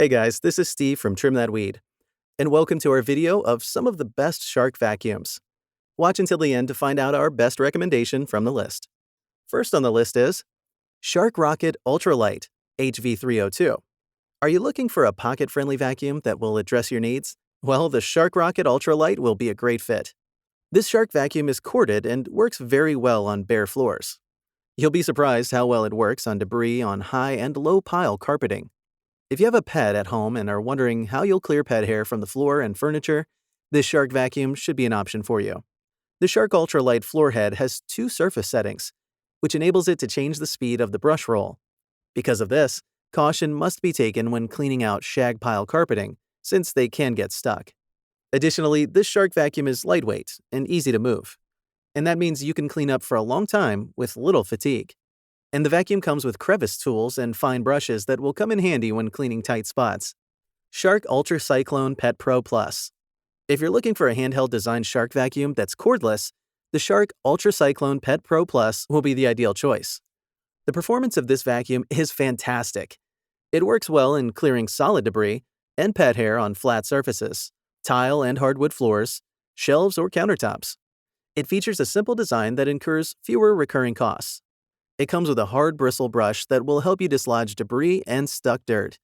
Hey guys, this is Steve from Trim That Weed, and welcome to our video of some of the best Shark vacuums. Watch until the end to find out our best recommendation from the list. First on the list is Shark Rocket Ultralight HV302. Are you looking for a pocket-friendly vacuum that will address your needs? Well, the Shark Rocket Ultralight will be a great fit. This Shark vacuum is corded and works very well on bare floors. You'll be surprised how well it works on debris on high and low pile carpeting. If you have a pet at home and are wondering how you'll clear pet hair from the floor and furniture, this Shark vacuum should be an option for you. The Shark Ultralight floor head has two surface settings, which enables it to change the speed of the brush roll. Because of this, caution must be taken when cleaning out shag pile carpeting, since they can get stuck. Additionally, this Shark vacuum is lightweight and easy to move, and that means you can clean up for a long time with little fatigue. And the vacuum comes with crevice tools and fine brushes that will come in handy when cleaning tight spots. Shark UltraCyclone Pet Pro Plus. If you're looking for a handheld designed Shark vacuum that's cordless, the Shark UltraCyclone Pet Pro Plus will be the ideal choice. The performance of this vacuum is fantastic. It works well in clearing solid debris and pet hair on flat surfaces, tile and hardwood floors, shelves, or countertops. It features a simple design that incurs fewer recurring costs. It comes with a hard-bristle brush that will help you dislodge debris and stuck dirt,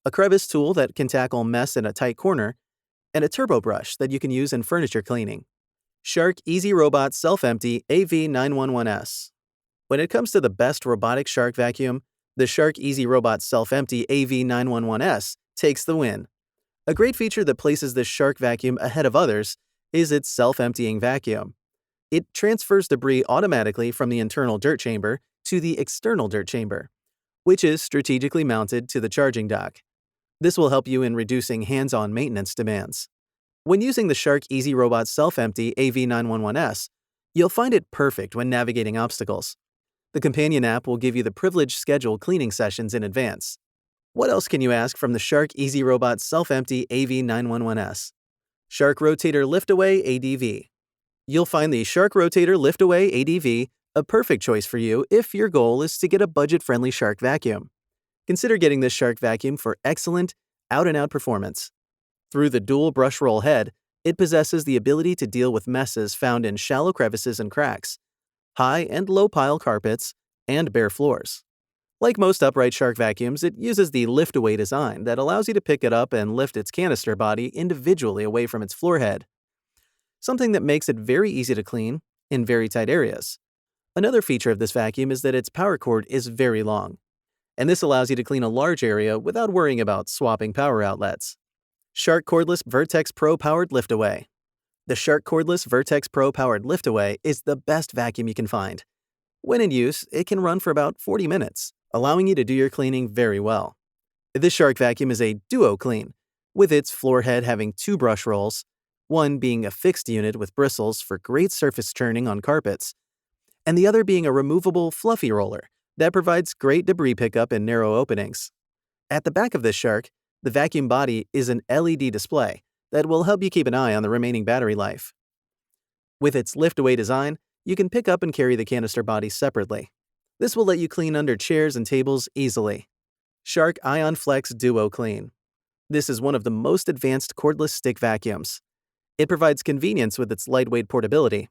a crevice tool that can tackle mess in a tight corner, and a turbo brush that you can use in furniture cleaning. Shark Easy Robot Self-Empty AV911S. When it comes to the best robotic shark vacuum, the Shark Easy Robot Self-Empty AV911S takes the win. A great feature that places this shark vacuum ahead of others is its self-emptying vacuum. It transfers debris automatically from the internal dirt chamber to the external dirt chamber, which is strategically mounted to the charging dock. This will help you in reducing hands-on maintenance demands. When using the Shark Easy Robot Self-Empty AV911S, you'll find it perfect when navigating obstacles. The companion app will give you the privileged scheduled cleaning sessions in advance. What else can you ask from the Shark Easy Robot Self-Empty AV911S? Shark Rotator Liftaway ADV. You'll find the Shark Rotator Liftaway ADV a perfect choice for you if your goal is to get a budget-friendly shark vacuum. Consider getting this shark vacuum for excellent, out-and-out performance. Through the dual brush roll head, it possesses the ability to deal with messes found in shallow crevices and cracks, high and low pile carpets, and bare floors. Like most upright shark vacuums, it uses the lift-away design that allows you to pick it up and lift its canister body individually away from its floor head, something that makes it very easy to clean in very tight areas. Another feature of this vacuum is that its power cord is very long, and this allows you to clean a large area without worrying about swapping power outlets. Shark Cordless Vertex Pro Powered Liftaway. The Shark Cordless Vertex Pro Powered Liftaway is the best vacuum you can find. When in use, it can run for about 40 minutes, allowing you to do your cleaning very well. This Shark vacuum is a duo clean, with its floor head having two brush rolls, one being a fixed unit with bristles for great surface churning on carpets, and the other being a removable fluffy roller that provides great debris pickup in narrow openings. At the back of this Shark, the vacuum body is an LED display that will help you keep an eye on the remaining battery life. With its lift-away design, you can pick up and carry the canister body separately. This will let you clean under chairs and tables easily. Shark Ion Flex Duo Clean. This is one of the most advanced cordless stick vacuums. It provides convenience with its lightweight portability.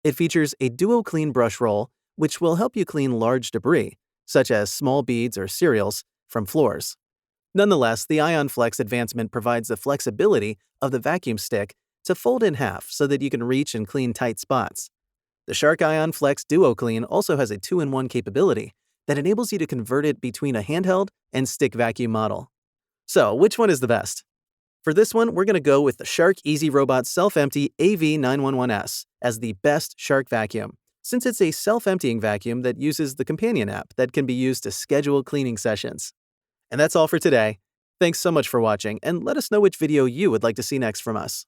It features a duo clean brush roll, which will help you clean large debris, such as small beads or cereals, from floors. Nonetheless, the Ion Flex advancement provides the flexibility of the vacuum stick to fold in half so that you can reach and clean tight spots. The Shark Ion Flex Duo Clean also has a 2-in-1 capability that enables you to convert it between a handheld and stick vacuum model. So, which one is the best? For this one, we're going to go with the Shark Easy Robot Self-Empty AV911S as the best shark vacuum, since it's a self-emptying vacuum that uses the companion app that can be used to schedule cleaning sessions. And that's all for today. Thanks so much for watching, and let us know which video you would like to see next from us.